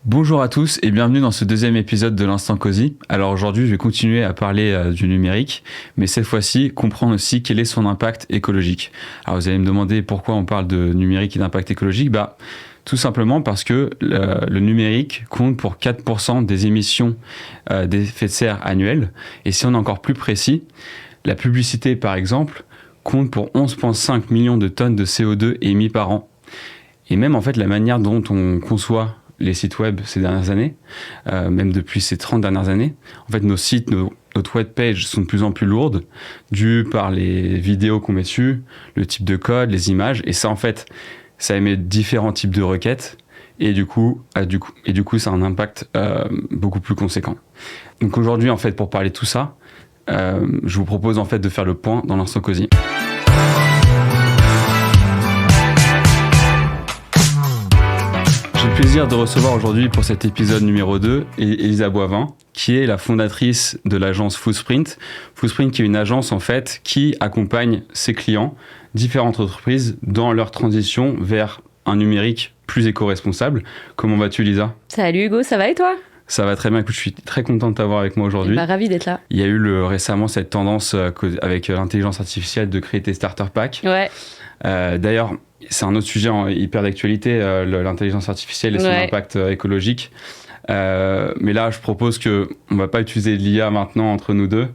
Bonjour à tous et bienvenue dans ce deuxième épisode de l'Instant Cosy. Alors aujourd'hui, je vais continuer à parler du numérique, mais cette fois-ci, comprendre aussi quel est son impact écologique. Alors vous allez me demander pourquoi on parle de numérique et d'impact écologique. Tout simplement parce que le numérique compte pour 4% des émissions d'effets de serre annuelles. Et si on est encore plus précis, la publicité, par exemple, compte pour 11,5 millions de tonnes de CO2 émis par an. Et même en fait, la manière dont on conçoit les sites web ces dernières années, même depuis ces 30 dernières années. En fait, nos sites, notre webpage sont de plus en plus lourdes, dues par les vidéos qu'on met dessus, le type de code, les images, et ça, en fait, ça émet différents types de requêtes, et du coup, ça a un impact beaucoup plus conséquent. Donc aujourd'hui, en fait, pour parler de tout ça, je vous propose en fait de faire le point dans l'Instant Cosy. J'ai le plaisir de recevoir aujourd'hui pour cet épisode numéro 2 Elisa Boivin, qui est la fondatrice de l'agence Footprint. Footprint qui est une agence en fait qui accompagne ses clients, différentes entreprises, dans leur transition vers un numérique plus éco-responsable. Comment vas-tu, Elisa ? Salut Hugo, ça va et toi ? Ça va très bien, écoute, je suis très content de t'avoir avec moi aujourd'hui. Ravi d'être là. Il y a eu récemment cette tendance avec l'intelligence artificielle de créer tes starter packs. Ouais. D'ailleurs, c'est un autre sujet hyper d'actualité, l'intelligence artificielle et son impact écologique. Mais là, je propose qu'on ne va pas utiliser l'IA maintenant entre nous deux.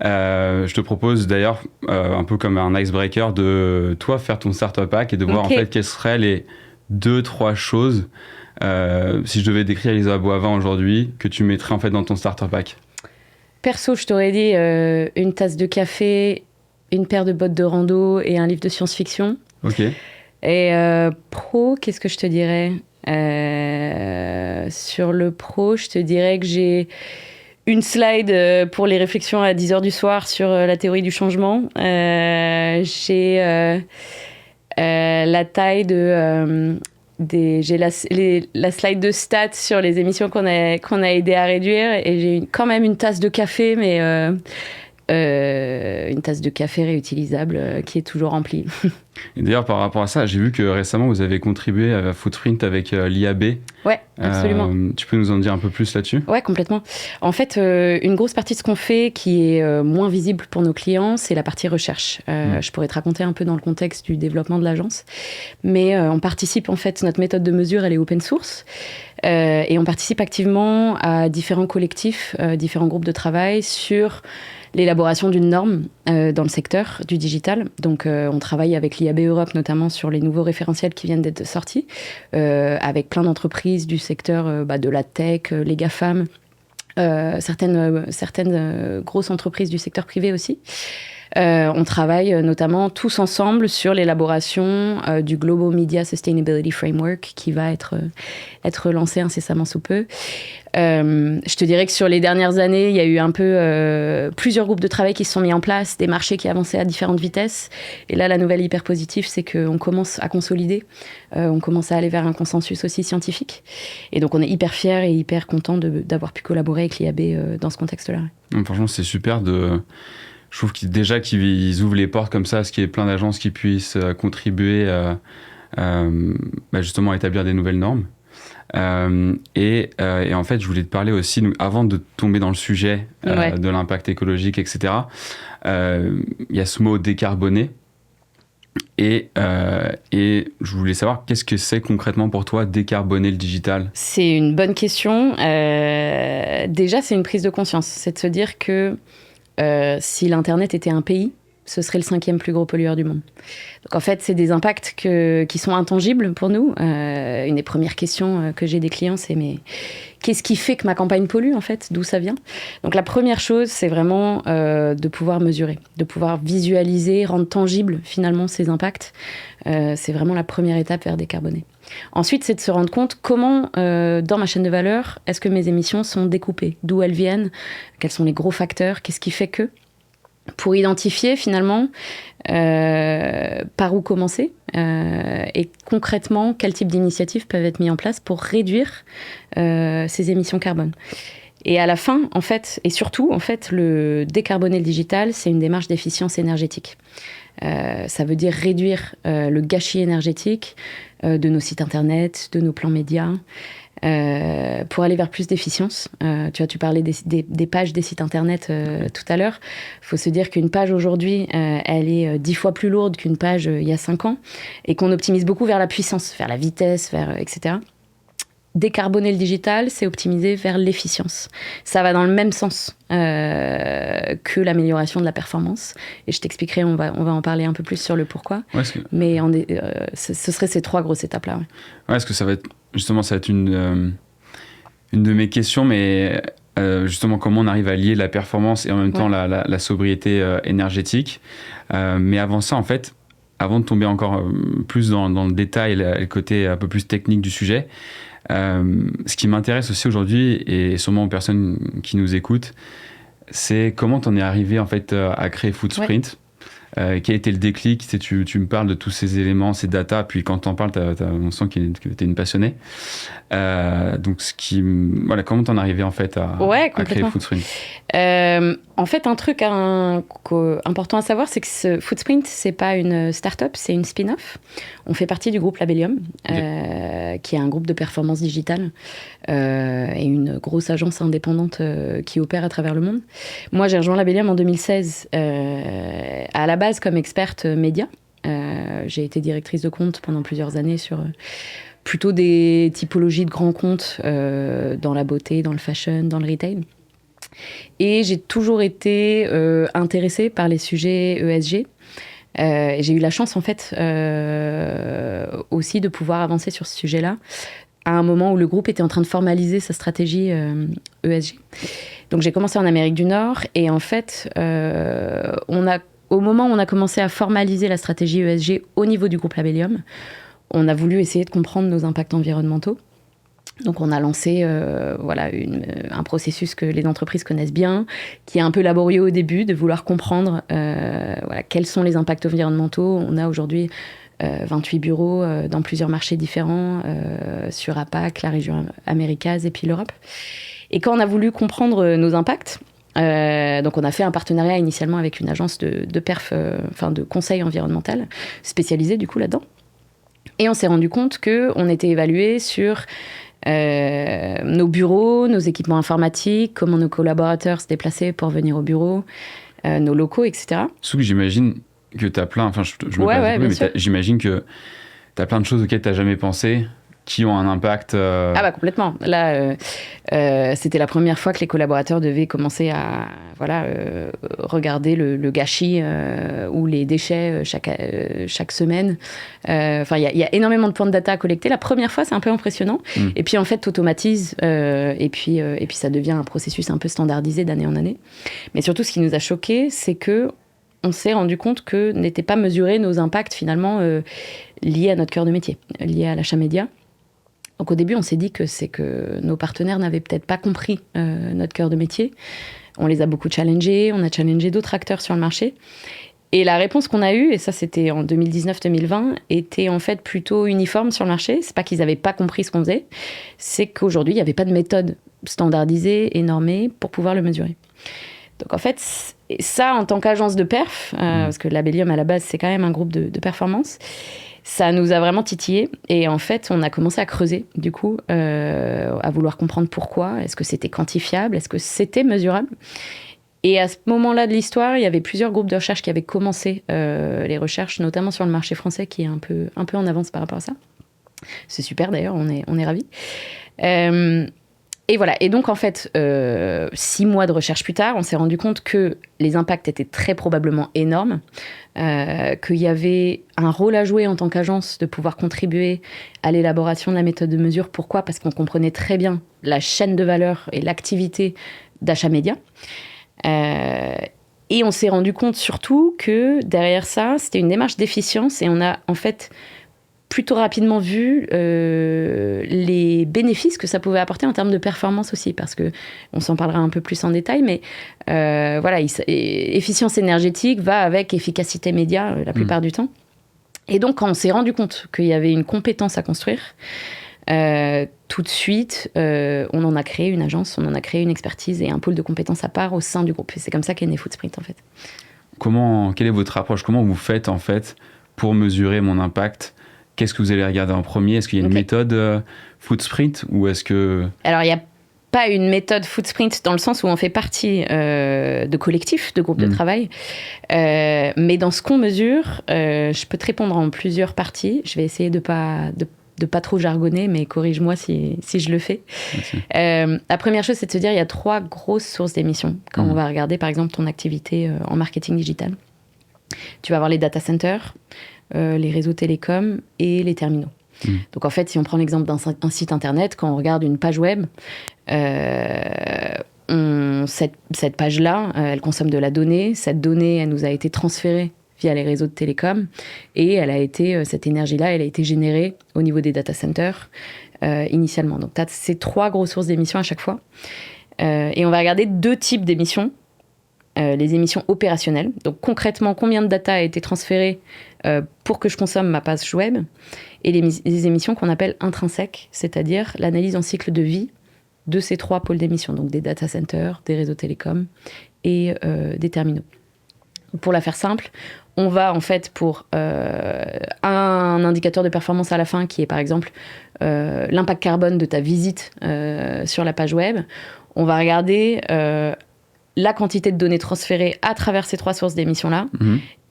Je te propose d'ailleurs, un peu comme un icebreaker, de toi faire ton starter pack et de voir en fait quelles seraient les 2-3 choses, si je devais décrire Elisa Boivin aujourd'hui, que tu mettrais en fait dans ton starter pack. Perso, je t'aurais dit une tasse de café, une paire de bottes de rando et un livre de science-fiction. Ok. Et pro, qu'est-ce que je te dirais ? Sur le pro, je te dirais que j'ai une slide pour les réflexions à 10h du soir sur la théorie du changement. J'ai la taille de... j'ai la slide de stats sur les émissions qu'on a aidé à réduire. Et j'ai quand même une tasse de café, mais... une tasse de café réutilisable qui est toujours remplie. Et d'ailleurs, par rapport à ça, j'ai vu que récemment, vous avez contribué à Footprint avec l'IAB. Ouais, absolument. Tu peux nous en dire un peu plus là-dessus ? Ouais, complètement. En fait, une grosse partie de ce qu'on fait qui est moins visible pour nos clients, c'est la partie recherche. Je pourrais te raconter un peu dans le contexte du développement de l'agence. Mais on participe, en fait, notre méthode de mesure, elle est open source. Et on participe activement à différents collectifs, différents groupes de travail sur l'élaboration d'une norme dans le secteur du digital. Donc, on travaille avec l'IAB Europe, notamment sur les nouveaux référentiels qui viennent d'être sortis, avec plein d'entreprises du secteur de la tech, les GAFAM, certaines grosses entreprises du secteur privé aussi. On travaille notamment tous ensemble sur l'élaboration du Global Media Sustainability Framework qui va être lancé incessamment sous peu. Je te dirais que sur les dernières années, il y a eu un peu plusieurs groupes de travail qui se sont mis en place, des marchés qui avançaient à différentes vitesses. Et là, la nouvelle hyper positive, c'est qu'on commence à consolider, on commence à aller vers un consensus aussi scientifique. Et donc, on est hyper fiers et hyper contents d'avoir pu collaborer avec l'IAB dans ce contexte-là. Franchement, c'est super Je trouve qu'ils ouvrent les portes comme ça à ce qu'il y ait plein d'agences qui puissent contribuer justement à établir des nouvelles normes. Et en fait, je voulais te parler aussi, avant de tomber dans le sujet de l'impact écologique, etc., il y a ce mot décarboner. Et je voulais savoir, qu'est-ce que c'est concrètement pour toi décarboner le digital ? C'est une bonne question. Déjà, c'est une prise de conscience. C'est de se dire que si l'Internet était un pays, ce serait le 5e plus gros pollueur du monde. Donc en fait, c'est des impacts qui sont intangibles pour nous. Une des premières questions que j'ai des clients, c'est mais qu'est-ce qui fait que ma campagne pollue en fait ? D'où ça vient ? Donc la première chose, c'est vraiment de pouvoir mesurer, de pouvoir visualiser, rendre tangible finalement ces impacts. C'est vraiment la première étape vers décarboner. Ensuite, c'est de se rendre compte comment, dans ma chaîne de valeur, est-ce que mes émissions sont découpées ? D'où elles viennent ? Quels sont les gros facteurs ? Qu'est-ce qui fait que ? Pour identifier finalement par où commencer et concrètement quel type d'initiatives peuvent être mises en place pour réduire ces émissions carbone. Et à la fin, en fait, et surtout, en fait, le décarboner le digital, c'est une démarche d'efficience énergétique. Ça veut dire réduire le gâchis énergétique de nos sites internet, de nos plans médias, pour aller vers plus d'efficience. Tu vois, tu parlais des pages des sites internet tout à l'heure. Il faut se dire qu'une page aujourd'hui, elle est 10 fois plus lourde qu'une page il y a 5 ans, et qu'on optimise beaucoup vers la puissance, vers la vitesse, etc. Décarboner le digital, c'est optimiser vers l'efficience. Ça va dans le même sens que l'amélioration de la performance. Et je t'expliquerai, on va en parler un peu plus sur le pourquoi. Ouais, mais ce seraient ces 3 grosses étapes-là. Ouais, est-ce que ça va être une de mes questions, mais justement comment on arrive à lier la performance et en même temps la sobriété énergétique. Mais avant ça, en fait, avant de tomber encore plus dans le détail, le côté un peu plus technique du sujet, ce qui m'intéresse aussi aujourd'hui, et sûrement aux personnes qui nous écoutent, c'est comment tu en es arrivé en fait à créer Footsprint. Quel a été le déclic? Tu me parles de tous ces éléments, ces datas, puis quand tu en parles, on sent que tu es une passionnée. Donc, comment t'en es arrivé en fait à créer Footsprint? En fait, un truc important à savoir, c'est que Footsprint, c'est pas une start-up, c'est une spin-off. On fait partie du groupe Labellium, qui est un groupe de performance digitale et une grosse agence indépendante qui opère à travers le monde. Moi, j'ai rejoint Labellium en 2016, à la base comme experte média. J'ai été directrice de compte pendant plusieurs années sur plutôt des typologies de grands comptes dans la beauté, dans le fashion, dans le retail. Et j'ai toujours été intéressée par les sujets ESG. J'ai eu la chance, en fait, aussi de pouvoir avancer sur ce sujet-là à un moment où le groupe était en train de formaliser sa stratégie ESG. Donc, j'ai commencé en Amérique du Nord et en fait, au moment où on a commencé à formaliser la stratégie ESG au niveau du groupe Labellium, on a voulu essayer de comprendre nos impacts environnementaux. Donc, on a lancé un processus que les entreprises connaissent bien, qui est un peu laborieux au début, de vouloir comprendre quels sont les impacts environnementaux. On a aujourd'hui 28 bureaux dans plusieurs marchés différents, sur APAC, la région américaise et puis l'Europe. Et quand on a voulu comprendre nos impacts, donc on a fait un partenariat initialement avec une agence de conseil environnemental spécialisée du coup là-dedans. Et on s'est rendu compte qu'on était évalué sur nos bureaux, nos équipements informatiques, comment nos collaborateurs se déplaçaient pour venir au bureau, nos locaux, etc. Surtout que j'imagine que tu as plein... Enfin, j'imagine que tu as plein de choses auxquelles tu n'as jamais pensé, qui ont un impact... Ah bah complètement. Là, c'était la première fois que les collaborateurs devaient commencer à regarder le gâchis ou les déchets chaque semaine. Enfin, il y a énormément de points de data à collecter. La première fois, c'est un peu impressionnant. Et puis, en fait, tu automatises et puis ça devient un processus un peu standardisé d'année en année. Mais surtout, ce qui nous a choqués, c'est que on s'est rendu compte que n'étaient pas mesurés nos impacts, finalement, liés à notre cœur de métier, liés à l'achat média. Donc au début, on s'est dit que c'est que nos partenaires n'avaient peut-être pas compris notre cœur de métier. On les a beaucoup challengés, on a challengé d'autres acteurs sur le marché. Et la réponse qu'on a eue, et ça c'était en 2019-2020, était en fait plutôt uniforme sur le marché. C'est pas qu'ils n'avaient pas compris ce qu'on faisait, c'est qu'aujourd'hui, il n'y avait pas de méthode standardisée et normée pour pouvoir le mesurer. Donc en fait, ça en tant qu'agence de perf, parce que Labellium à la base c'est quand même un groupe de performance, ça nous a vraiment titillé et en fait on a commencé à creuser du coup, à vouloir comprendre pourquoi, est-ce que c'était quantifiable, est-ce que c'était mesurable. Et à ce moment-là de l'histoire, il y avait plusieurs groupes de recherche qui avaient commencé les recherches, notamment sur le marché français qui est un peu en avance par rapport à ça. C'est super d'ailleurs, on est ravis. Et voilà, et donc en fait, 6 mois de recherche plus tard, on s'est rendu compte que les impacts étaient très probablement énormes, qu'il y avait un rôle à jouer en tant qu'agence de pouvoir contribuer à l'élaboration de la méthode de mesure. Pourquoi ? Parce qu'on comprenait très bien la chaîne de valeur et l'activité d'achat média. Et on s'est rendu compte surtout que derrière ça, c'était une démarche d'efficience et on a en fait plutôt rapidement vu les bénéfices que ça pouvait apporter en termes de performance aussi, parce que on s'en parlera un peu plus en détail, mais efficience énergétique va avec efficacité média la plupart du temps. Et donc, quand on s'est rendu compte qu'il y avait une compétence à construire, tout de suite, on en a créé une agence, on en a créé une expertise et un pôle de compétences à part au sein du groupe. Et c'est comme ça qu'est né Footsprint, en fait. Quelle est votre approche ? Comment vous faites, en fait, pour mesurer mon impact qu'est-ce que vous allez regarder en premier? Est-ce qu'il y a une méthode Footsprint ou est-ce que... Alors, il y a pas une méthode Footsprint dans le sens où on fait partie de collectifs, de groupes de travail. Mais dans ce qu'on mesure, je peux te répondre en plusieurs parties. Je vais essayer de pas trop jargonner, mais corrige-moi si je le fais. La première chose, c'est de se dire il y a 3 grosses sources d'émissions. Quand on va regarder, par exemple, ton activité en marketing digital, tu vas avoir les data centers, les réseaux télécoms et les terminaux. Donc, en fait, si on prend l'exemple d'un site internet, quand on regarde une page web, cette page-là, elle consomme de la donnée. Cette donnée, elle nous a été transférée via les réseaux de télécom et cette énergie-là, elle a été générée au niveau des data centers initialement. Donc, tu as ces 3 grosses sources d'émissions à chaque fois. Et on va regarder 2 types d'émissions. Les émissions opérationnelles. Donc, concrètement, combien de data a été transférée pour que je consomme ma page web, et les émissions qu'on appelle intrinsèques, c'est-à-dire l'analyse en cycle de vie de ces 3 pôles d'émissions, donc des data centers, des réseaux télécoms et des terminaux. Pour la faire simple, on va en fait pour un indicateur de performance à la fin qui est par exemple l'impact carbone de ta visite sur la page web, on va regarder la quantité de données transférées à travers ces 3 sources d'émissions-là.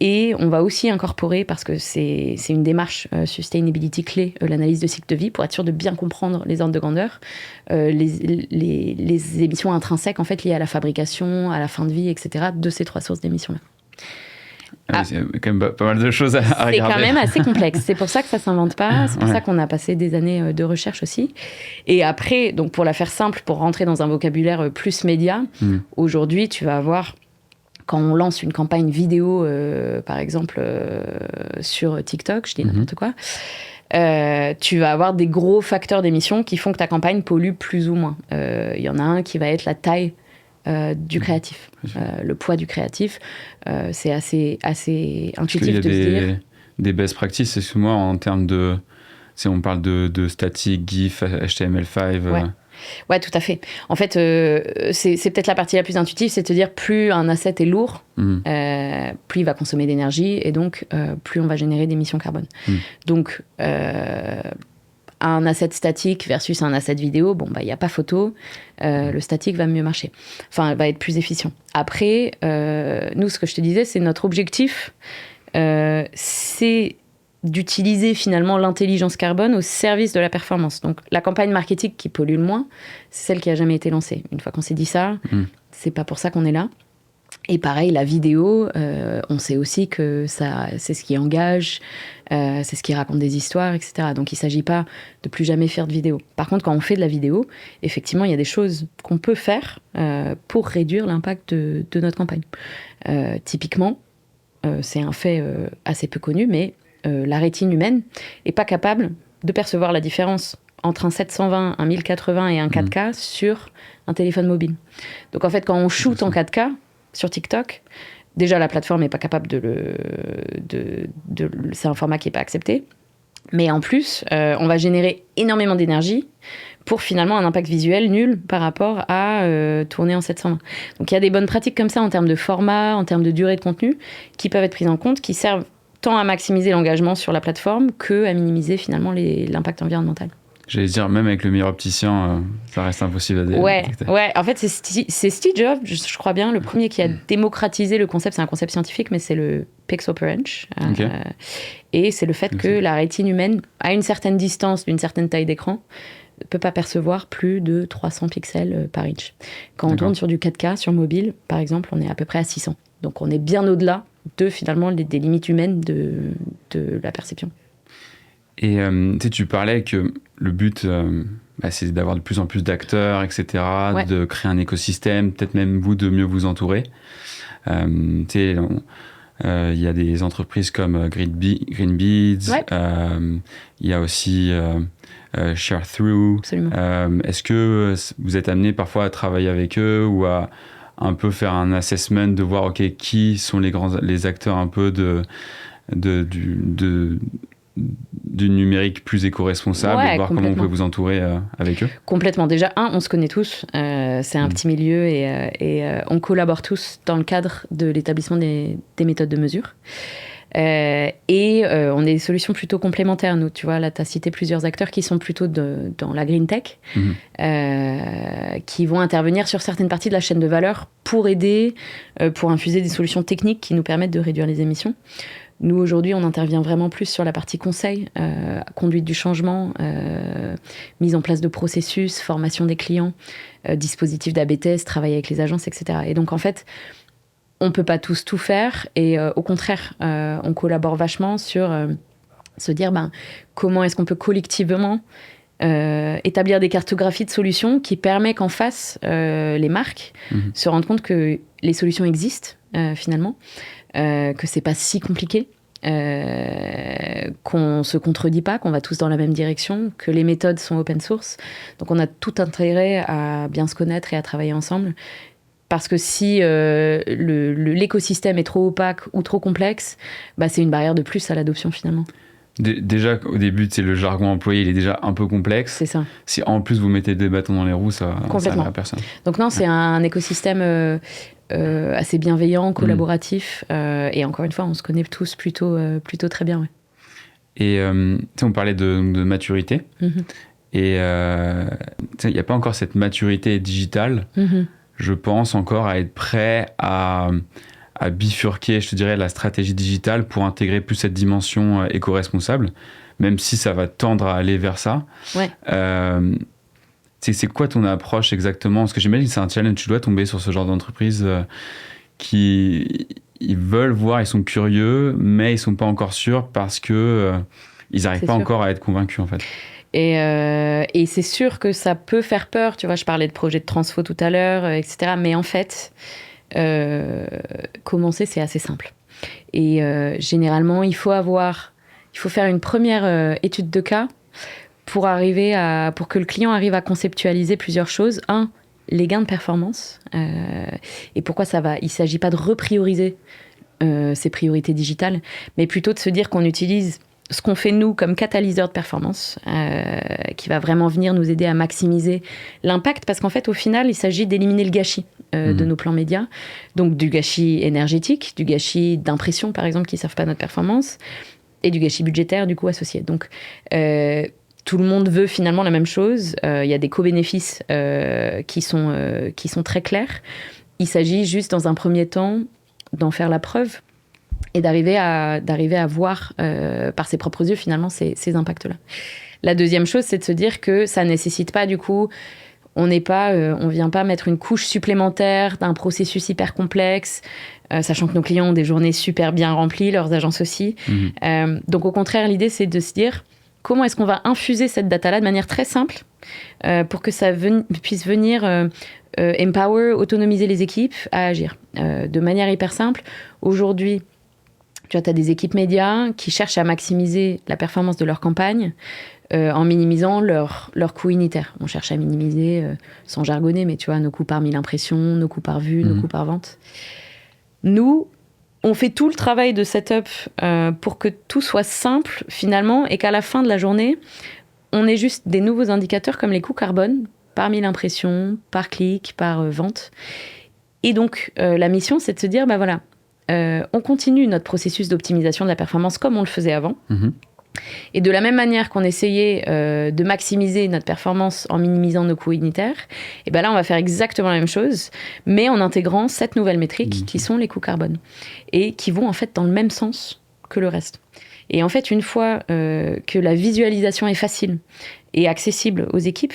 Et on va aussi incorporer, parce que c'est une démarche sustainability clé, l'analyse de cycle de vie, pour être sûr de bien comprendre les ordres de grandeur, les émissions intrinsèques en fait, liées à la fabrication, à la fin de vie, etc., de ces 3 sources d'émissions-là. C'est quand même pas mal de choses à regarder. C'est quand même assez complexe. C'est pour ça que ça ne s'invente pas. C'est pour ça qu'on a passé des années de recherche aussi. Et après, donc pour la faire simple, pour rentrer dans un vocabulaire plus média, aujourd'hui, tu vas avoir, quand on lance une campagne vidéo, par exemple, sur TikTok, je dis n'importe quoi, tu vas avoir des gros facteurs d'émission qui font que ta campagne pollue plus ou moins. Il y en a un qui va être la taille du créatif. Le poids du créatif, c'est assez intuitif de se dire. Des best practices, excuse-moi, en termes de... Si on parle de statique, GIF, HTML5... Ouais, tout à fait. En fait, c'est peut-être la partie la plus intuitive, c'est de te dire plus un asset est lourd, plus il va consommer d'énergie, et donc plus on va générer d'émissions carbone. Donc... un asset statique versus un asset vidéo, bon, il n'y a pas photo, le statique va mieux marcher. Enfin, va être plus efficient. Après, nous, ce que je te disais, c'est notre objectif, c'est d'utiliser finalement l'intelligence carbone au service de la performance. Donc, la campagne marketing qui pollue le moins, c'est celle qui n'a jamais été lancée. Une fois qu'on s'est dit ça, c'est pas pour ça qu'on est là. Et pareil, la vidéo, on sait aussi que c'est ce qui engage, c'est ce qui raconte des histoires, etc. Donc, il ne s'agit pas de plus jamais faire de vidéo. Par contre, quand on fait de la vidéo, effectivement, il y a des choses qu'on peut faire pour réduire l'impact de notre campagne. Typiquement, c'est un fait assez peu connu, mais la rétine humaine n'est pas capable de percevoir la différence entre un 720, un 1080 et un 4K sur un téléphone mobile. Donc, en fait, quand on shoot en 4K, sur TikTok, déjà la plateforme n'est pas capable c'est un format qui n'est pas accepté, mais en plus on va générer énormément d'énergie pour finalement un impact visuel nul par rapport à tourner en 720. Donc il y a des bonnes pratiques comme ça en termes de format, en termes de durée de contenu, qui peuvent être prises en compte, qui servent tant à maximiser l'engagement sur la plateforme que à minimiser finalement l'impact environnemental. J'allais dire, même avec le meilleur opticien, ça reste impossible à détecter. Ouais. En fait, c'est Steve Jobs, je crois bien, le premier qui a démocratisé le concept. C'est un concept scientifique, mais c'est le pixel per inch. Et c'est le fait que la rétine humaine, à une certaine distance, d'une certaine taille d'écran, ne peut pas percevoir plus de 300 pixels par inch. Quand on tourne sur du 4K, sur mobile, par exemple, on est à peu près à 600. Donc, on est bien au-delà de, finalement, des limites humaines de la perception. Et tu parlais que le but, c'est d'avoir de plus en plus d'acteurs, etc., de créer un écosystème, peut-être même vous de mieux vous entourer. Il y a des entreprises comme Greenbeads, il y a aussi ShareThrough. Est-ce que vous êtes amené parfois à travailler avec eux ou à un peu faire un assessment de voir qui sont les acteurs un peu du numérique plus éco-responsable et voir comment vous pouvez vous entourer avec eux? Complètement. Déjà, on se connaît tous. C'est un petit milieu et on collabore tous dans le cadre de l'établissement des méthodes de mesure. On a des solutions plutôt complémentaires, nous. Tu vois, là, tu as cité plusieurs acteurs qui sont plutôt dans la green tech, qui vont intervenir sur certaines parties de la chaîne de valeur pour aider, pour infuser des solutions techniques qui nous permettent de réduire les émissions. Nous, aujourd'hui, on intervient vraiment plus sur la partie conseil, conduite du changement, mise en place de processus, formation des clients, dispositif d'AB test, travail avec les agences, etc. Et donc, en fait, on ne peut pas tous tout faire. Et au contraire, on collabore vachement sur se dire comment est-ce qu'on peut collectivement établir des cartographies de solutions qui permettent qu'en face, les marques se rendent compte que les solutions existent, finalement. Que c'est pas si compliqué, qu'on se contredit pas, qu'on va tous dans la même direction, que les méthodes sont open source. Donc on a tout intérêt à bien se connaître et à travailler ensemble. Parce que si l'écosystème est trop opaque ou trop complexe, c'est une barrière de plus à l'adoption finalement. Déjà, au début, le jargon employé, il est déjà un peu complexe. C'est ça. Si en plus vous mettez des bâtons dans les roues, ça n'arrive à personne. Donc non, c'est un écosystème assez bienveillant, collaboratif. Et encore une fois, on se connaît tous plutôt très bien. Ouais. Et on parlait de maturité. Et il n'y a pas encore cette maturité digitale, je pense, encore à être prêt à bifurquer, je te dirais, la stratégie digitale pour intégrer plus cette dimension éco-responsable, même si ça va tendre à aller vers ça. Ouais. C'est quoi ton approche exactement? Parce que j'imagine que c'est un challenge, tu dois tomber sur ce genre d'entreprise qui ils veulent voir, ils sont curieux, mais ils ne sont pas encore sûrs parce qu'ils n'arrivent pas encore à être convaincus, en fait. Et c'est sûr que ça peut faire peur. Tu vois, je parlais de projet de transfo tout à l'heure, etc. Mais en fait... commencer, c'est assez simple. Et généralement, il faut faire une première étude de cas pour que le client arrive à conceptualiser plusieurs choses. Un, les gains de performance. Et pourquoi ça va? Il ne s'agit pas de reprioriser ses priorités digitales, mais plutôt de se dire qu'on utilise ce qu'on fait nous comme catalyseur de performance, qui va vraiment venir nous aider à maximiser l'impact, parce qu'en fait, au final, il s'agit d'éliminer le gâchis de nos plans médias, donc du gâchis énergétique, du gâchis d'impression, par exemple, qui ne servent pas à notre performance, et du gâchis budgétaire, du coup, associé. Donc, tout le monde veut finalement la même chose. Il y a des co-bénéfices qui sont très clairs. Il s'agit juste, dans un premier temps, d'en faire la preuve et d'arriver à voir par ses propres yeux, finalement, ces impacts-là. La deuxième chose, c'est de se dire que ça ne nécessite pas, du coup... On vient pas mettre une couche supplémentaire d'un processus hyper complexe, sachant que nos clients ont des journées super bien remplies, leurs agences aussi. Donc, au contraire, l'idée, c'est de se dire comment est-ce qu'on va infuser cette data-là de manière très simple pour que ça puisse venir empower, autonomiser les équipes à agir. De manière hyper simple, aujourd'hui, tu as des équipes médias qui cherchent à maximiser la performance de leur campagne en minimisant leurs coûts unitaires. On cherche à minimiser, sans jargonner, mais tu vois, nos coûts par 1000 impressions, nos coûts par vue, nos coûts par vente. Nous, on fait tout le travail de setup pour que tout soit simple, finalement, et qu'à la fin de la journée, on ait juste des nouveaux indicateurs comme les coûts carbone par 1000 impressions, par clic, par vente. Et donc, la mission, c'est de se dire, voilà, on continue notre processus d'optimisation de la performance comme on le faisait avant. Et de la même manière qu'on essayait de maximiser notre performance en minimisant nos coûts unitaires, et là, on va faire exactement la même chose, mais en intégrant cette nouvelle métrique qui sont les coûts carbone et qui vont en fait dans le même sens que le reste. Et en fait, une fois que la visualisation est facile et accessible aux équipes,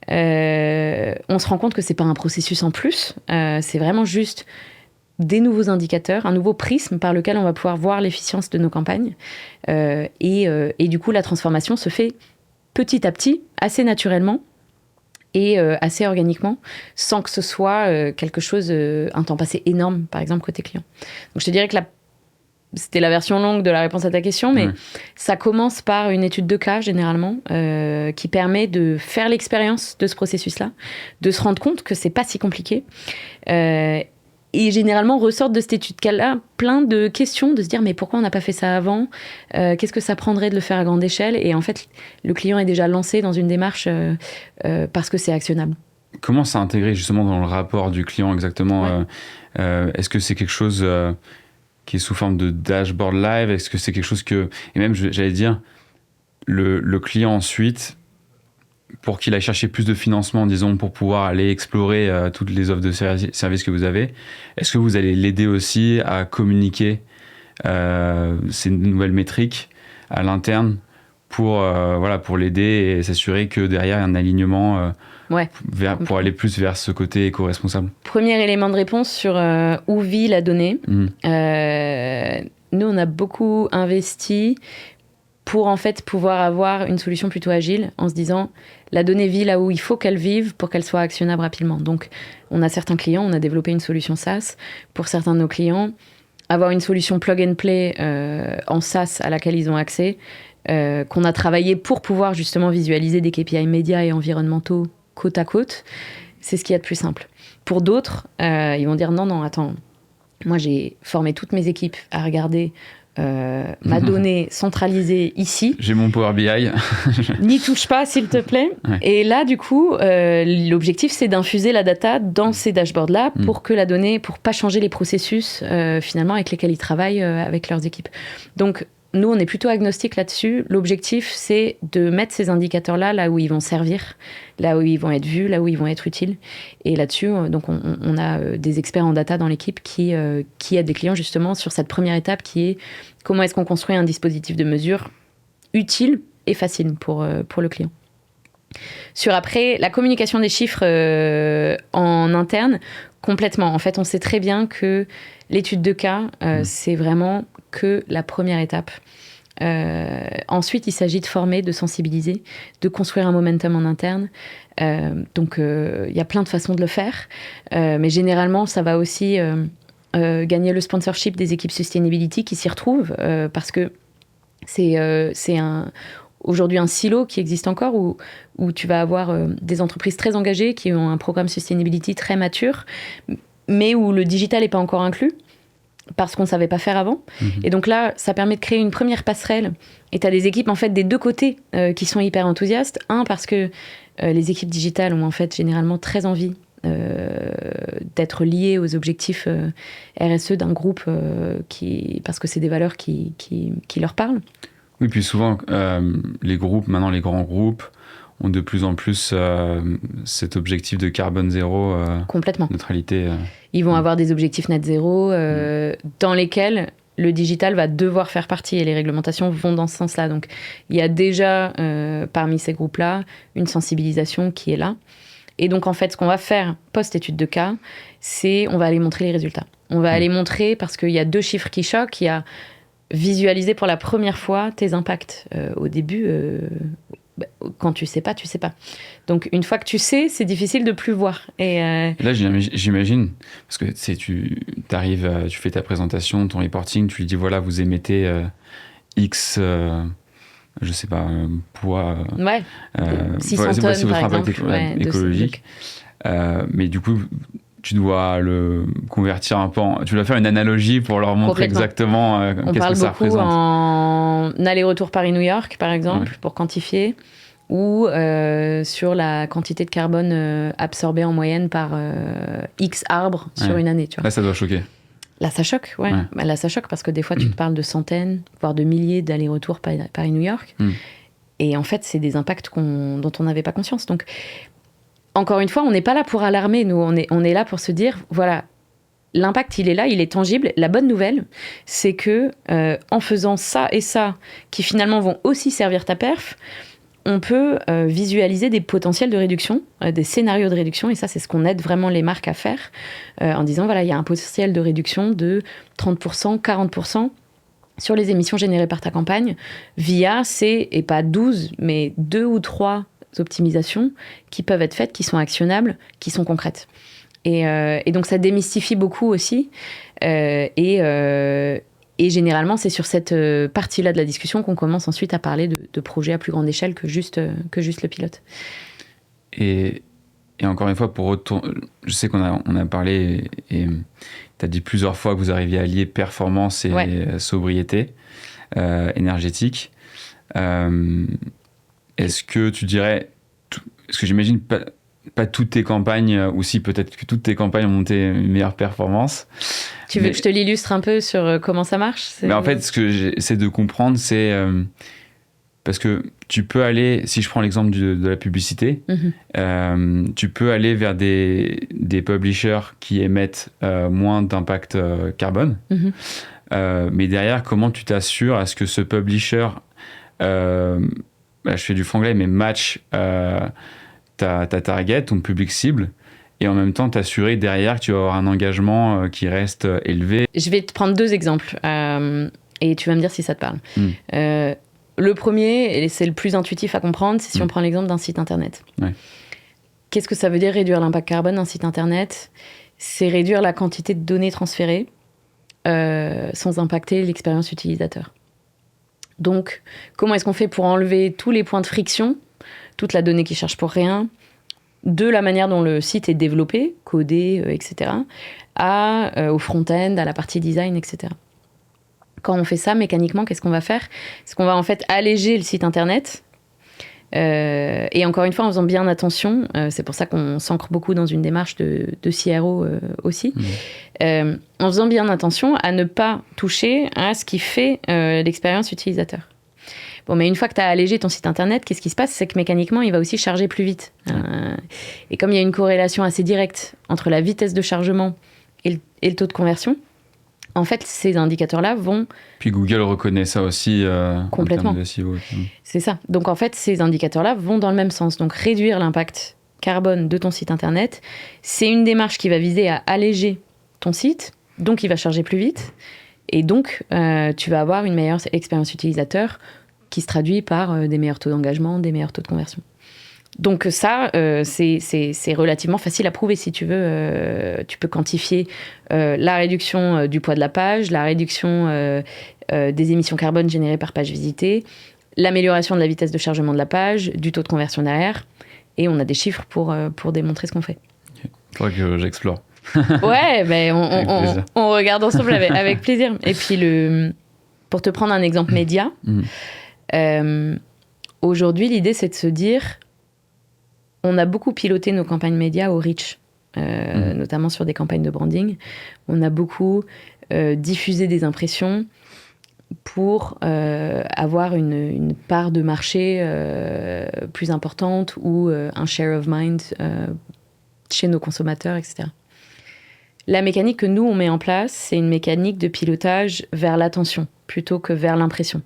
on se rend compte que c'est pas un processus en plus, c'est vraiment juste des nouveaux indicateurs, un nouveau prisme par lequel on va pouvoir voir l'efficience de nos campagnes. Et du coup, la transformation se fait petit à petit, assez naturellement et assez organiquement, sans que ce soit quelque chose, un temps passé énorme, par exemple, côté client. Donc, je te dirais que c'était la version longue de la réponse à ta question, mais ça commence par une étude de cas, généralement, qui permet de faire l'expérience de ce processus-là, de se rendre compte que c'est pas si compliqué. Et généralement, ressortent de cette étude de cas-là plein de questions, de se dire mais pourquoi on n'a pas fait ça avant? Qu'est-ce que ça prendrait de le faire à grande échelle? Et en fait, le client est déjà lancé dans une démarche parce que c'est actionnable. Comment ça intégré justement dans le rapport du client exactement? Est-ce que c'est quelque chose qui est sous forme de dashboard live? Est-ce que c'est quelque chose que... Et même, j'allais dire, le client ensuite, pour qu'il aille chercher plus de financement, disons, pour pouvoir aller explorer toutes les offres de services que vous avez, est-ce que vous allez l'aider aussi à communiquer ces nouvelles métriques à l'interne pour l'aider et s'assurer que derrière, il y a un alignement pour aller plus vers ce côté éco-responsable? Premier élément de réponse sur où vit la donnée. Nous, on a beaucoup investi pour en fait pouvoir avoir une solution plutôt agile en se disant la donnée vit là où il faut qu'elle vive pour qu'elle soit actionnable rapidement. Donc, on a certains clients, on a développé une solution SaaS. Pour certains de nos clients, avoir une solution plug and play en SaaS à laquelle ils ont accès, qu'on a travaillé pour pouvoir justement visualiser des KPI médias et environnementaux côte à côte, c'est ce qu'il y a de plus simple. Pour d'autres, ils vont dire non, attends, moi j'ai formé toutes mes équipes à regarder ma donnée centralisée ici. J'ai mon Power BI. N'y touche pas, s'il te plaît. Ouais. Et là, du coup, l'objectif, c'est d'infuser la data dans ces dashboards-là pour que la donnée, pour pas changer les processus finalement avec lesquels ils travaillent avec leurs équipes. Donc, nous, on est plutôt agnostique là-dessus. L'objectif, c'est de mettre ces indicateurs-là là où ils vont servir, là où ils vont être vus, là où ils vont être utiles. Et là-dessus, donc on a des experts en data dans l'équipe qui aident des clients justement sur cette première étape qui est comment est-ce qu'on construit un dispositif de mesure utile et facile pour le client. Sur après, la communication des chiffres en interne, complètement. En fait, on sait très bien que l'étude de cas, c'est vraiment que la première étape. Ensuite, il s'agit de former, de sensibiliser, de construire un momentum en interne. Donc, il y a plein de façons de le faire. Mais généralement, ça va aussi gagner le sponsorship des équipes sustainability qui s'y retrouvent parce que c'est aujourd'hui un silo qui existe encore où tu vas avoir des entreprises très engagées qui ont un programme sustainability très mature, mais où le digital n'est pas encore inclus parce qu'on ne savait pas faire avant. Et donc là, ça permet de créer une première passerelle. Et tu as des équipes en fait des deux côtés qui sont hyper enthousiastes. Un, parce que les équipes digitales ont en fait généralement très envie d'être liées aux objectifs RSE d'un groupe parce que c'est des valeurs qui leur parlent. Oui, puis souvent, les groupes, maintenant les grands groupes, ont de plus en plus cet objectif de carbone zéro, complètement. Neutralité. Ils vont avoir des objectifs net zéro dans lesquels le digital va devoir faire partie et les réglementations vont dans ce sens-là. Donc, il y a déjà parmi ces groupes-là une sensibilisation qui est là. Et donc, en fait, ce qu'on va faire post-étude de cas, c'est on va aller montrer les résultats. On va aller montrer, parce qu'il y a deux chiffres qui choquent, il y a visualiser pour la première fois tes impacts. Au début, quand tu sais pas, tu sais pas. Donc, une fois que tu sais, c'est difficile de plus voir. Et là, j'imagine, parce que tu arrives, tu fais ta présentation, ton reporting, tu lui dis, voilà, vous émettez X, je sais pas, poids. 600 tonnes, voici votre par impact exemple, écologique. Mais du coup, tu dois le convertir un peu tu dois faire une analogie pour leur montrer exactement qu'est-ce que ça représente. On parle beaucoup en aller-retour Paris-New York, par exemple, pour quantifier, ou sur la quantité de carbone absorbée en moyenne par X arbres sur une année. Tu vois. Là, ça doit choquer. Là, ça choque, Bah, là, ça choque parce que des fois, tu te parles de centaines, voire de milliers d'allers-retours Paris-New York. Et en fait, c'est des impacts dont on n'avait pas conscience. Donc, encore une fois, on n'est pas là pour alarmer, nous, on est là pour se dire, voilà, l'impact, il est là, il est tangible. La bonne nouvelle, c'est que en faisant ça et ça, qui finalement vont aussi servir ta perf, on peut visualiser des potentiels de réduction, des scénarios de réduction, et ça, c'est ce qu'on aide vraiment les marques à faire, en disant, voilà, il y a un potentiel de réduction de 30%, 40% sur les émissions générées par ta campagne, via et pas 12, mais 2 ou 3 optimisations qui peuvent être faites, qui sont actionnables, qui sont concrètes. Et donc, ça démystifie beaucoup aussi. Et généralement, c'est sur cette partie-là de la discussion qu'on commence ensuite à parler de projets à plus grande échelle que juste le pilote. Et encore une fois, je sais qu'on a parlé et tu as dit plusieurs fois que vous arriviez à lier performance et sobriété énergétique. Est-ce que tu dirais... Est-ce que j'imagine pas toutes tes campagnes, ou si peut-être que toutes tes campagnes ont monté une meilleure performance. Tu veux que je te l'illustre un peu sur comment ça marche? Mais en fait, ce que j'essaie de comprendre, c'est parce que tu peux aller, si je prends l'exemple de la publicité, tu peux aller vers des publishers qui émettent moins d'impact carbone. Mais derrière, comment tu t'assures à ce que ce publisher, je fais du franglais, mais match ta target, ton public cible, et en même temps t'assurer derrière que tu vas avoir un engagement qui reste élevé. Je vais te prendre 2 exemples et tu vas me dire si ça te parle. Le premier, et c'est le plus intuitif à comprendre, c'est si on prend l'exemple d'un site internet. Ouais. Qu'est-ce que ça veut dire réduire l'impact carbone d'un site internet? C'est réduire la quantité de données transférées sans impacter l'expérience utilisateur. Donc, comment est-ce qu'on fait pour enlever tous les points de friction, toute la donnée qui cherche pour rien, de la manière dont le site est développé, codé, etc., au front-end, à la partie design, etc. Quand on fait ça, mécaniquement, qu'est-ce qu'on va faire? C'est qu'on va en fait alléger le site internet. Et encore une fois, en faisant bien attention, c'est pour ça qu'on s'ancre beaucoup dans une démarche de CRO aussi, en faisant bien attention à ne pas toucher à ce qui fait l'expérience utilisateur. Bon, mais une fois que tu as allégé ton site internet, qu'est-ce qui se passe? C'est que mécaniquement, il va aussi charger plus vite. Et comme il y a une corrélation assez directe entre la vitesse de chargement et le taux de conversion, en fait, ces indicateurs-là vont... Puis Google reconnaît ça aussi complètement. En termes de SEO. C'est ça. Donc en fait, ces indicateurs-là vont dans le même sens. Donc réduire l'impact carbone de ton site internet, c'est une démarche qui va viser à alléger ton site, donc il va charger plus vite, et donc tu vas avoir une meilleure expérience utilisateur qui se traduit par des meilleurs taux d'engagement, des meilleurs taux de conversion. Donc ça, c'est relativement facile à prouver si tu veux. Tu peux quantifier la réduction du poids de la page, la réduction des émissions carbone générées par page visitée, l'amélioration de la vitesse de chargement de la page, du taux de conversion derrière. Et on a des chiffres pour démontrer ce qu'on fait. Okay. Faudrait que j'explore. Ouais, ben on regarde ensemble avec plaisir. Et puis, pour te prendre un exemple média, aujourd'hui, l'idée, c'est de se dire... On a beaucoup piloté nos campagnes médias au reach, notamment sur des campagnes de branding. On a beaucoup diffusé des impressions pour avoir une part de marché plus importante ou un share of mind chez nos consommateurs, etc. La mécanique que nous, on met en place, c'est une mécanique de pilotage vers l'attention plutôt que vers l'impression.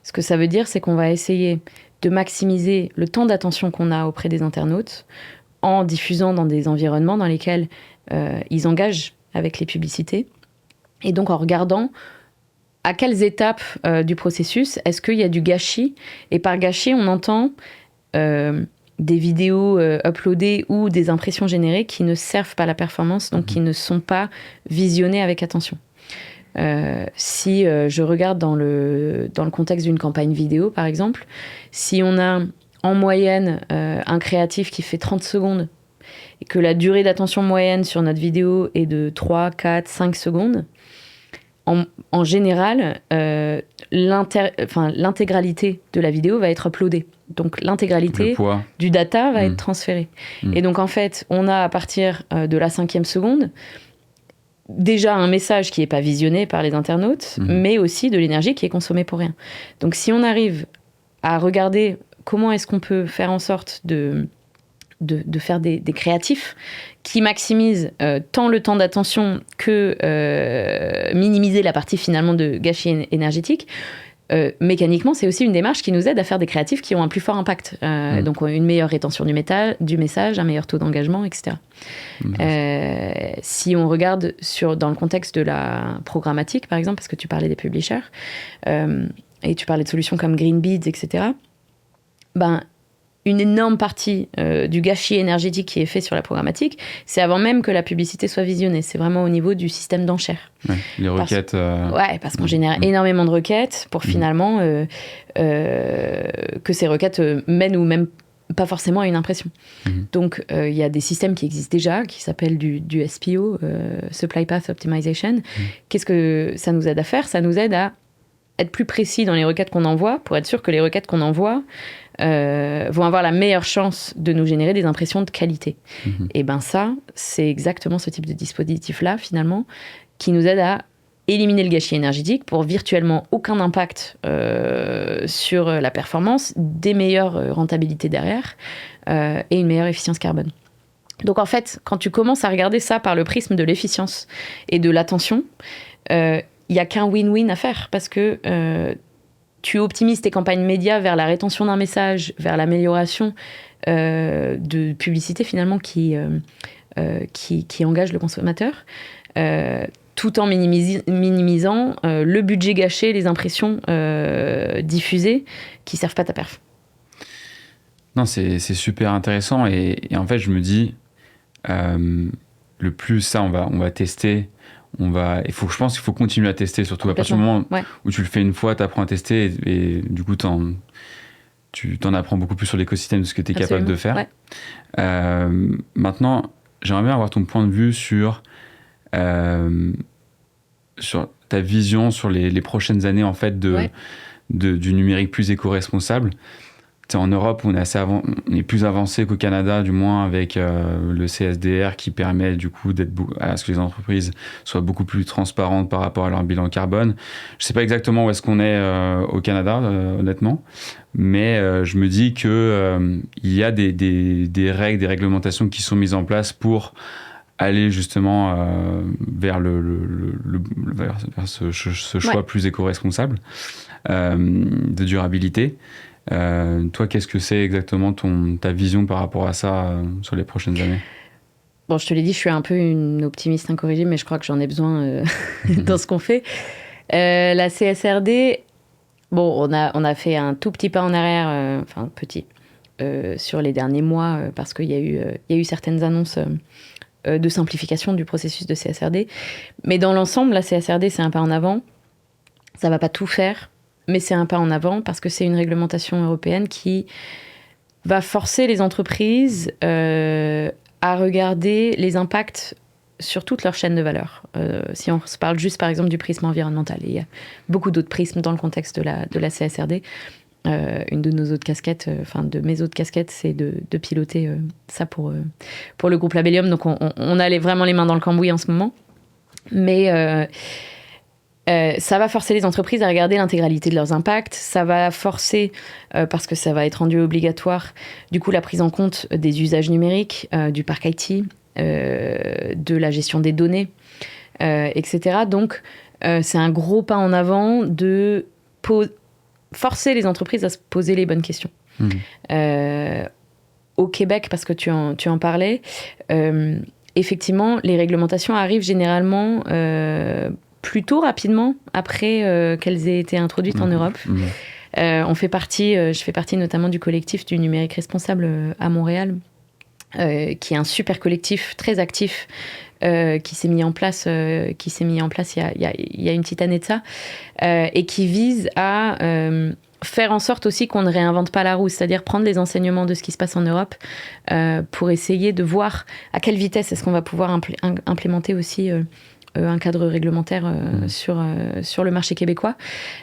Ce que ça veut dire, c'est qu'on va essayer de maximiser le temps d'attention qu'on a auprès des internautes en diffusant dans des environnements dans lesquels ils engagent avec les publicités. Et donc en regardant à quelles étapes du processus est-ce qu'il y a du gâchis. Et par gâchis, on entend des vidéos uploadées ou des impressions générées qui ne servent pas la performance, donc qui ne sont pas visionnées avec attention. Si je regarde dans le contexte d'une campagne vidéo, par exemple, si on a en moyenne un créatif qui fait 30 secondes et que la durée d'attention moyenne sur notre vidéo est de 3, 4, 5 secondes, en général, l'intégralité de la vidéo va être uploadée. Donc l'intégralité du data va être transférée. Et donc en fait, on a à partir de la 5e seconde déjà un message qui n'est pas visionné par les internautes, mais aussi de l'énergie qui est consommée pour rien. Donc si on arrive à regarder comment est-ce qu'on peut faire en sorte de faire des créatifs qui maximisent tant le temps d'attention que minimiser la partie finalement de gâchis énergétique, mécaniquement, c'est aussi une démarche qui nous aide à faire des créatifs qui ont un plus fort impact. Donc, une meilleure rétention du message, un meilleur taux d'engagement, etc. Si on regarde dans le contexte de la programmatique, par exemple, parce que tu parlais des publishers, et tu parlais de solutions comme Greenbeads, etc., une énorme partie du gâchis énergétique qui est fait sur la programmatique, c'est avant même que la publicité soit visionnée. C'est vraiment au niveau du système d'enchères. Ouais, les requêtes... Ouais, parce qu'on génère énormément de requêtes pour finalement que ces requêtes mènent ou même pas forcément à une impression. Donc, il y a des systèmes qui existent déjà, qui s'appellent du SPO, Supply Path Optimization. Qu'est-ce que ça nous aide à faire? Ça nous aide à être plus précis dans les requêtes qu'on envoie pour être sûr que les requêtes qu'on envoie vont avoir la meilleure chance de nous générer des impressions de qualité. Et ben ça, c'est exactement ce type de dispositif-là, finalement, qui nous aide à éliminer le gâchis énergétique pour virtuellement aucun impact sur la performance, des meilleures rentabilités derrière et une meilleure efficience carbone. Donc en fait, quand tu commences à regarder ça par le prisme de l'efficience et de l'attention, il n'y a qu'un win-win à faire parce que tu optimises tes campagnes médias vers la rétention d'un message, vers l'amélioration de publicité finalement qui engage le consommateur, tout en minimisant le budget gâché, les impressions diffusées qui ne servent pas ta perf. Non, c'est super intéressant et en fait je me dis le plus ça on va tester, je pense qu'il faut continuer à tester, surtout à partir du moment où tu le fais une fois, tu apprends à tester et du coup tu t'en apprends beaucoup plus sur l'écosystème de ce que tu es capable de faire. Ouais. Maintenant, j'aimerais bien avoir ton point de vue sur ta vision sur les prochaines années en fait du numérique plus éco-responsable. En Europe, on est plus avancé qu'au Canada, du moins avec le CSDR qui permet du coup à ce que les entreprises soient beaucoup plus transparentes par rapport à leur bilan carbone. Je ne sais pas exactement où est-ce qu'on est au Canada, honnêtement, mais je me dis qu'il y a des règles, des réglementations qui sont mises en place pour aller justement vers ce choix plus éco-responsable de durabilité. Toi, qu'est-ce que c'est exactement ta vision par rapport à ça sur les prochaines années ? Bon, je te l'ai dit, je suis un peu une optimiste incorrigée, mais je crois que j'en ai besoin dans ce qu'on fait. La CSRD, bon, on a fait un tout petit pas en arrière, enfin petit, sur les derniers mois, parce qu'il y a eu certaines annonces de simplification du processus de CSRD. Mais dans l'ensemble, la CSRD, c'est un pas en avant. Ça ne va pas tout faire. Mais c'est un pas en avant parce que c'est une réglementation européenne qui va forcer les entreprises à regarder les impacts sur toute leur chaîne de valeur. Si on se parle juste, par exemple, du prisme environnemental. Et il y a beaucoup d'autres prismes dans le contexte de la CSRD. Une de nos autres casquettes, de mes autres casquettes, c'est de piloter ça pour le groupe Labellium. Donc on a vraiment les mains dans le cambouis en ce moment. Mais ça va forcer les entreprises à regarder l'intégralité de leurs impacts. Ça va forcer, parce que ça va être rendu obligatoire, du coup, la prise en compte des usages numériques, du parc IT, de la gestion des données, etc. Donc, c'est un gros pas en avant de forcer les entreprises à se poser les bonnes questions. Au Québec, parce que tu en parlais, effectivement, les réglementations arrivent généralement plutôt rapidement après qu'elles aient été introduites en Europe. Je fais partie notamment du collectif du numérique responsable à Montréal, qui est un super collectif très actif qui s'est mis en place il y a une petite année de ça, et qui vise à faire en sorte aussi qu'on ne réinvente pas la roue, c'est-à-dire prendre les enseignements de ce qui se passe en Europe pour essayer de voir à quelle vitesse est-ce qu'on va pouvoir implémenter aussi un cadre réglementaire sur le marché québécois.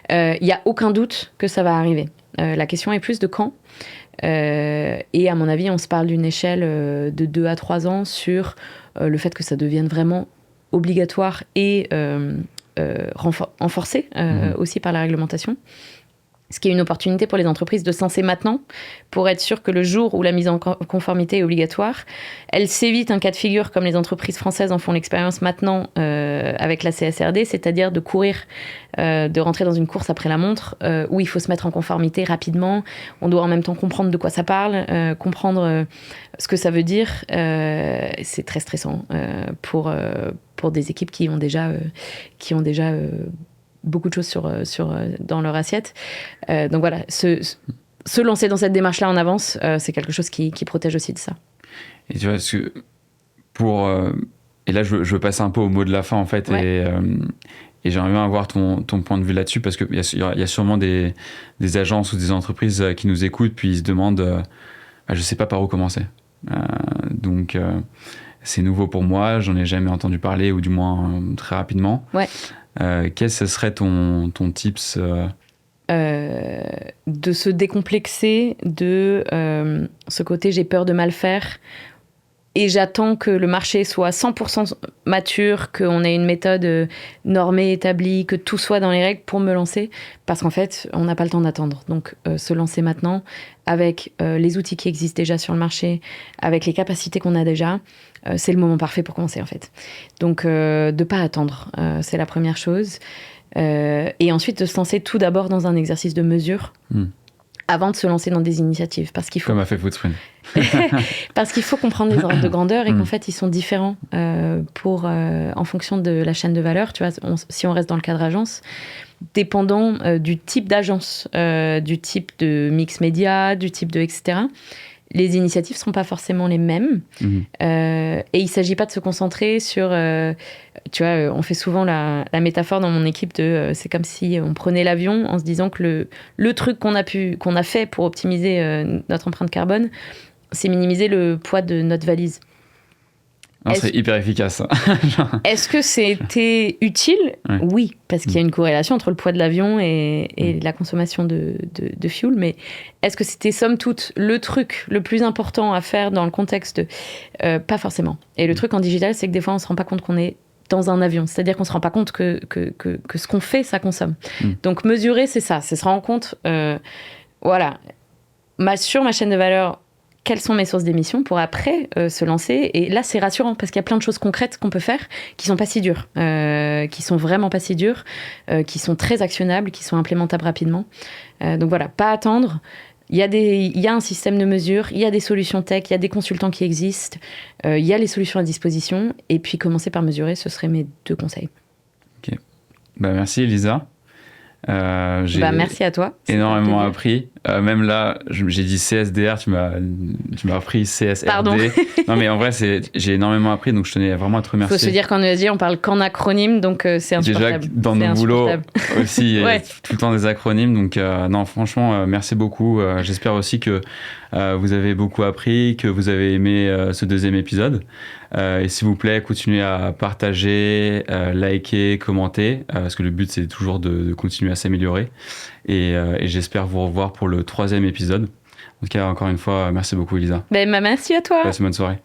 Il n'y a aucun doute que ça va arriver. La question est plus de quand. Et à mon avis, on se parle d'une échelle de 2 à 3 ans sur le fait que ça devienne vraiment obligatoire et renforcé aussi par la réglementation. Ce qui est une opportunité pour les entreprises de se lancer maintenant pour être sûr que le jour où la mise en conformité est obligatoire, elles s'évitent un cas de figure comme les entreprises françaises en font l'expérience maintenant avec la CSRD, c'est-à-dire de courir, de rentrer dans une course après la montre où il faut se mettre en conformité rapidement. On doit en même temps comprendre de quoi ça parle, comprendre ce que ça veut dire. C'est très stressant pour des équipes qui ont déjà beaucoup de choses dans leur assiette. Donc voilà, se lancer dans cette démarche-là en avance, c'est quelque chose qui protège aussi de ça. Et tu vois, et là, je veux passer un peu au mot de la fin, en fait, ouais. Et j'aimerais bien avoir ton point de vue là-dessus, parce qu'il y a sûrement des agences ou des entreprises qui nous écoutent, puis ils se demandent, je ne sais pas par où commencer. Donc, c'est nouveau pour moi, j'en ai jamais entendu parler, ou du moins très rapidement. Ouais. Quel ce serait ton tips de se décomplexer de ce côté j'ai peur de mal faire et j'attends que le marché soit 100% mature, qu'on ait une méthode normée, établie, que tout soit dans les règles pour me lancer, parce qu'en fait, on n'a pas le temps d'attendre. Donc, se lancer maintenant avec les outils qui existent déjà sur le marché, avec les capacités qu'on a déjà, c'est le moment parfait pour commencer, en fait. Donc, de ne pas attendre, c'est la première chose. Et ensuite, de se lancer tout d'abord dans un exercice de mesure avant de se lancer dans des initiatives. Parce qu'il faut... Comme a fait Footprint. Parce qu'il faut comprendre les ordres de grandeur et qu'en fait, ils sont différents en fonction de la chaîne de valeur. Tu vois, si on reste dans le cadre agence, dépendant du type d'agence, du type de mix média, du type de etc., les initiatives ne seront pas forcément les mêmes. Et il ne s'agit pas de se concentrer sur... tu vois, on fait souvent la métaphore dans mon équipe de... c'est comme si on prenait l'avion en se disant que le truc qu'on a fait pour optimiser notre empreinte carbone, c'est minimiser le poids de notre valise. C'est hyper efficace. Est-ce que c'était utile ? Ouais. Oui, parce qu'il y a une corrélation entre le poids de l'avion et la consommation de fuel. Mais est-ce que c'était, somme toute, le truc le plus important à faire dans le contexte pas forcément. Et le truc en digital, c'est que des fois, on ne se rend pas compte qu'on est dans un avion. C'est-à-dire qu'on ne se rend pas compte que ce qu'on fait, ça consomme. Donc, mesurer, c'est ça. C'est se rendre compte, voilà, sur ma chaîne de valeur, quelles sont mes sources d'émissions pour après se lancer. Et là, c'est rassurant parce qu'il y a plein de choses concrètes qu'on peut faire qui sont pas si dures, qui sont vraiment pas si dures, qui sont très actionnables, qui sont implémentables rapidement. Donc voilà, pas attendre. Il y a un système de mesure, il y a des solutions tech, il y a des consultants qui existent, il y a les solutions à disposition. Et puis commencer par mesurer, ce seraient mes 2 conseils. Ok. Merci Elisa. Merci à toi. Énormément appris. Même là, j'ai dit CSDR, tu m'as appris CSRD. Pardon. Non, mais en vrai, j'ai énormément appris, donc je tenais vraiment à te remercier. Il faut se dire qu'en ESG, on parle qu'en acronyme, donc c'est insupportable. Déjà, dans nos boulots aussi, il y a tout le temps des acronymes. Donc, non, franchement, merci beaucoup. J'espère aussi que vous avez beaucoup appris, que vous avez aimé ce 2e épisode. Et s'il vous plaît, continuez à partager, liker, commenter, parce que le but, c'est toujours de continuer à s'améliorer. Et j'espère vous revoir pour le 3e épisode. En tout cas, encore une fois, merci beaucoup, Elisa. Merci à toi. Passe une bonne soirée.